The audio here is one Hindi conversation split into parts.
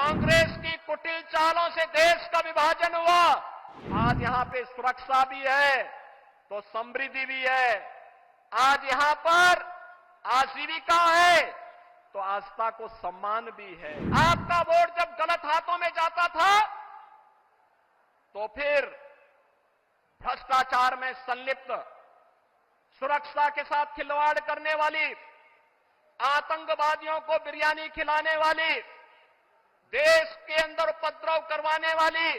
कांग्रेस की कुटिल चालों से देश का विभाजन हुआ। आज यहां पे सुरक्षा भी है तो समृद्धि भी है। आज यहां पर आजीविका है तो आस्था को सम्मान भी है। आपका वोट जब गलत हाथों में जाता था तो फिर भ्रष्टाचार में संलिप्त, सुरक्षा के साथ खिलवाड़ करने वाली, आतंकवादियों को बिरयानी खिलाने वाली, देश के अंदर उपद्रव करवाने वाली,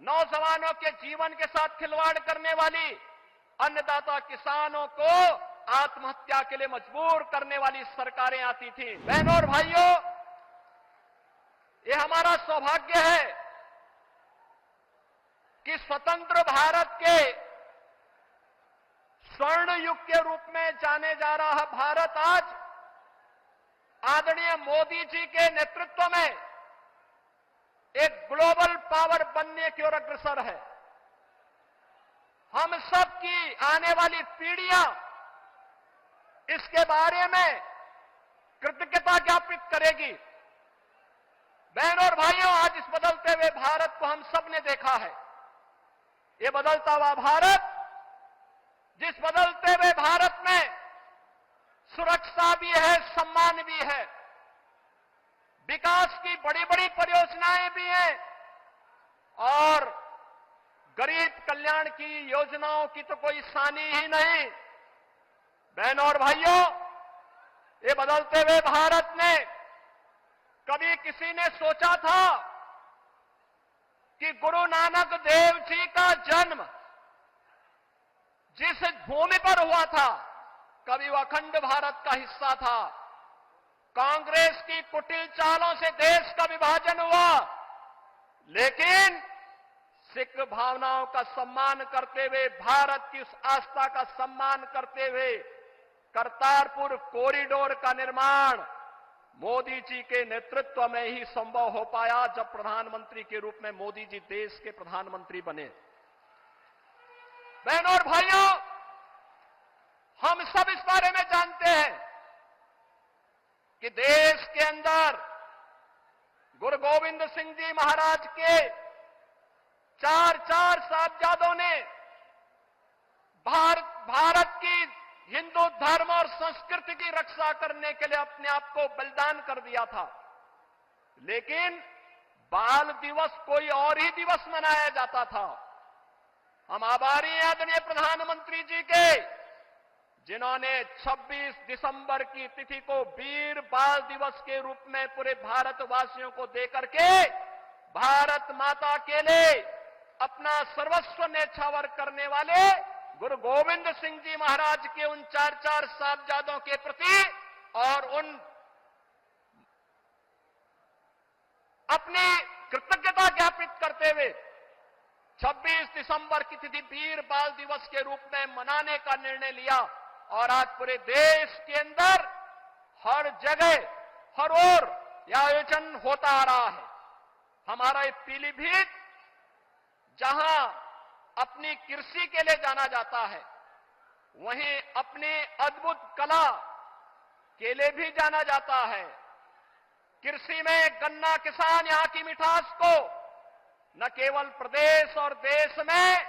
नौजवानों के जीवन के साथ खिलवाड़ करने वाली, अन्नदाता किसानों को आत्महत्या के लिए मजबूर करने वाली सरकारें आती थी। बहनों और भाइयों, ये हमारा सौभाग्य है कि स्वतंत्र भारत के स्वर्ण युग के रूप में जाने जा रहा भारत आज आदरणीय मोदी जी के नेतृत्व में एक ग्लोबल पावर बनने की ओर अग्रसर है। हम सब की आने वाली पीढ़ियां इसके बारे में कृतज्ञता ज्ञापित करेगी। बहनों और भाइयों, आज इस बदलते हुए भारत को हम सब ने देखा है। ये बदलता हुआ भारत, जिस बदलते हुए भारत में सुरक्षा भी है, सम्मान भी है, विकास की बड़ी बड़ी परियोजनाएं भी हैं और गरीब कल्याण की योजनाओं की तो कोई सानी ही नहीं। बहनों और भाइयों, ये बदलते हुए भारत में कभी किसी ने सोचा था कि गुरु नानक देव जी का जन्म जिस भूमि पर हुआ था, कभी वह अखंड भारत का हिस्सा था। कांग्रेस की कुटिल चालों से देश का विभाजन हुआ, लेकिन सिख भावनाओं का सम्मान करते हुए, भारत की उस आस्था का सम्मान करते हुए करतारपुर कॉरिडोर का निर्माण मोदी जी के नेतृत्व में ही संभव हो पाया, जब प्रधानमंत्री के रूप में मोदी जी देश के प्रधानमंत्री बने। बहनों और भाइयों, हम सब इस बारे में जानते हैं कि देश के अंदर गुरु गोविंद सिंह जी महाराज के चार साहिबजादों ने भारत की हिंदू धर्म और संस्कृति की रक्षा करने के लिए अपने आप को बलिदान कर दिया था। लेकिन बाल दिवस कोई और ही दिवस मनाया जाता था। हम आभारी हैं आदरणीय प्रधानमंत्री जी के, जिन्होंने 26 दिसंबर की तिथि को वीर बाल दिवस के रूप में पूरे भारतवासियों को देकर के भारत माता के लिए अपना सर्वस्व न्यौछावर करने वाले गुरु गोविंद सिंह जी महाराज के उन चार साहिबजादों के प्रति और उन अपनी कृतज्ञता ज्ञापित करते हुए 26 दिसंबर की तिथि वीर बाल दिवस के रूप में मनाने का निर्णय लिया। और आज पूरे देश के अंदर हर जगह हर ओर यह आयोजन होता आ रहा है। हमारा ये पीलीभीत, जहां अपनी कृषि के लिए जाना जाता है, वहीं अपनी अद्भुत कला के लिए भी जाना जाता है। कृषि में गन्ना किसान यहां की मिठास को न केवल प्रदेश और देश में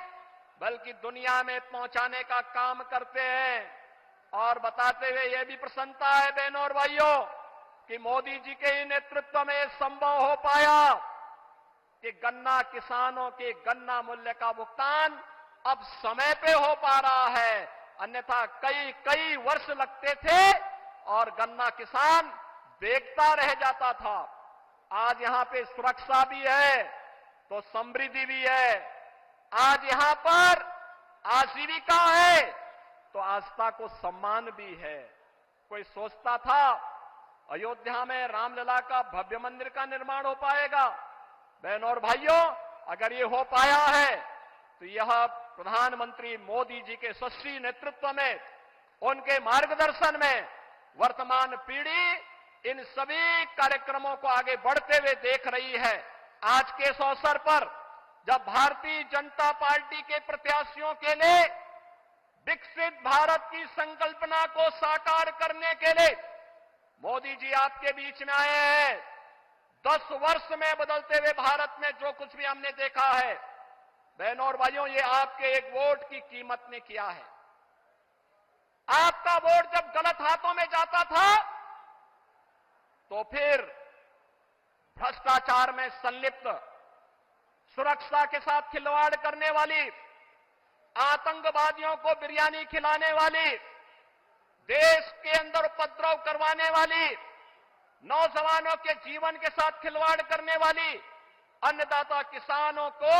बल्कि दुनिया में पहुंचाने का काम करते हैं। और बताते हुए यह भी प्रसन्नता है बहनों और भाइयों कि मोदी जी के ही नेतृत्व में संभव हो पाया कि गन्ना किसानों के गन्ना मूल्य का भुगतान अब समय पे हो पा रहा है। अन्यथा कई वर्ष लगते थे और गन्ना किसान बेचता रह जाता था। आज यहां पे सुरक्षा भी है तो समृद्धि भी है। आज यहां पर आजीविका है तो आस्था को सम्मान भी है। कोई सोचता था अयोध्या में रामलला का भव्य मंदिर का निर्माण हो पाएगा? बहनों और भाइयों, अगर ये हो पाया है तो यह प्रधानमंत्री मोदी जी के यशस्वी नेतृत्व में, उनके मार्गदर्शन में वर्तमान पीढ़ी इन सभी कार्यक्रमों को आगे बढ़ते हुए देख रही है। आज के इस अवसर पर जब भारतीय जनता पार्टी के प्रत्याशियों के लिए विकसित भारत की संकल्पना को साकार करने के लिए मोदी जी आपके बीच में आए हैं, 10 वर्ष में बदलते हुए भारत में जो कुछ भी हमने देखा है, बहनों और भाइयों, ये आपके एक वोट की कीमत ने किया है। आपका वोट जब गलत हाथों में जाता था, तो फिर भ्रष्टाचार में संलिप्त, सुरक्षा के साथ खिलवाड़ करने वाली, आतंकवादियों को बिरयानी खिलाने वाली, देश के अंदर उपद्रव करवाने वाली, नौजवानों के जीवन के साथ खिलवाड़ करने वाली, अन्नदाता किसानों को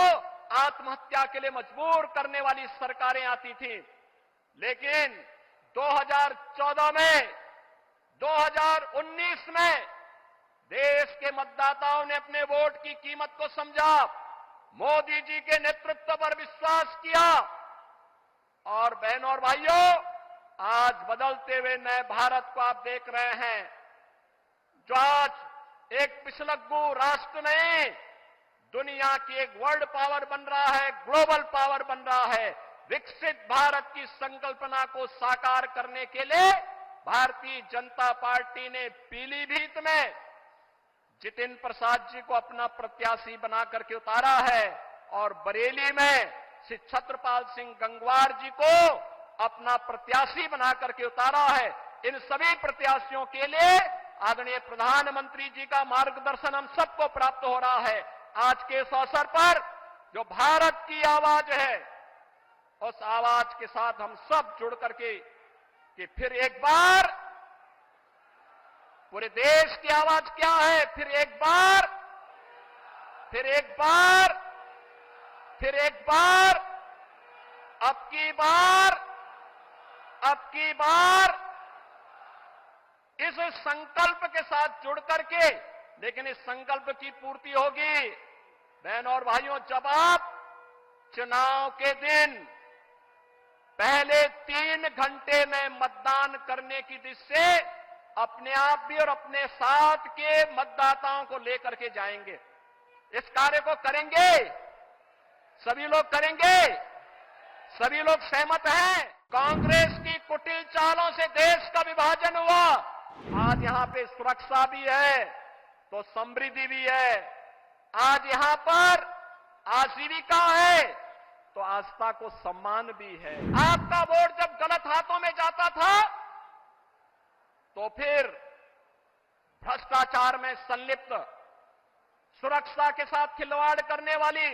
आत्महत्या के लिए मजबूर करने वाली सरकारें आती थी। लेकिन 2014 में, 2019 में देश के मतदाताओं ने अपने वोट की कीमत को समझा, मोदी जी के नेतृत्व पर विश्वास किया और बहनों और भाइयों, आज बदलते हुए नए भारत को आप देख रहे हैं, जो आज एक पिछलग्गू राष्ट्र नहीं, दुनिया की एक वर्ल्ड पावर बन रहा है, ग्लोबल पावर बन रहा है। विकसित भारत की संकल्पना को साकार करने के लिए भारतीय जनता पार्टी ने पीलीभीत में जितिन प्रसाद जी को अपना प्रत्याशी बना करके उतारा है और बरेली में श्री छत्रपाल सिंह गंगवार जी को अपना प्रत्याशी बना करके उतारा है। इन सभी प्रत्याशियों के लिए आदरणीय प्रधानमंत्री जी का मार्गदर्शन हम सबको प्राप्त हो रहा है। आज के इस अवसर पर जो भारत की आवाज है, उस आवाज के साथ हम सब जुड़ करके कि फिर एक बार पूरे देश की आवाज क्या है, फिर एक बार, फिर एक बार, फिर एक बार, अब की बार, अब की बार, इस संकल्प के साथ जुड़ करके, लेकिन इस संकल्प की पूर्ति होगी बहनों और भाइयों, जब आप चुनाव के दिन पहले 3 घंटे में मतदान करने की दिशा से अपने आप भी और अपने साथ के मतदाताओं को लेकर के जाएंगे। इस कार्य को करेंगे, सभी लोग करेंगे, सभी लोग सहमत हैं। कांग्रेस की कुटिल चालों से देश का विभाजन हुआ, आज यहां पे सुरक्षा भी है तो समृद्धि भी है, आज यहां पर आजीविका है तो आस्था को सम्मान भी है। आपका वोट जब गलत हाथों में जाता था, तो फिर भ्रष्टाचार में संलिप्त, सुरक्षा के साथ खिलवाड़ करने वाली,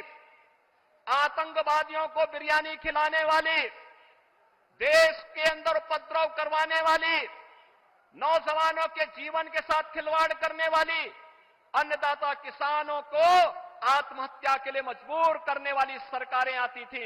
आतंकवादियों को बिरयानी खिलाने वाली, देश के अंदर उपद्रव करवाने वाली, नौजवानों के जीवन के साथ खिलवाड़ करने वाली, अन्नदाता किसानों को आत्महत्या के लिए मजबूर करने वाली सरकारें आती थी।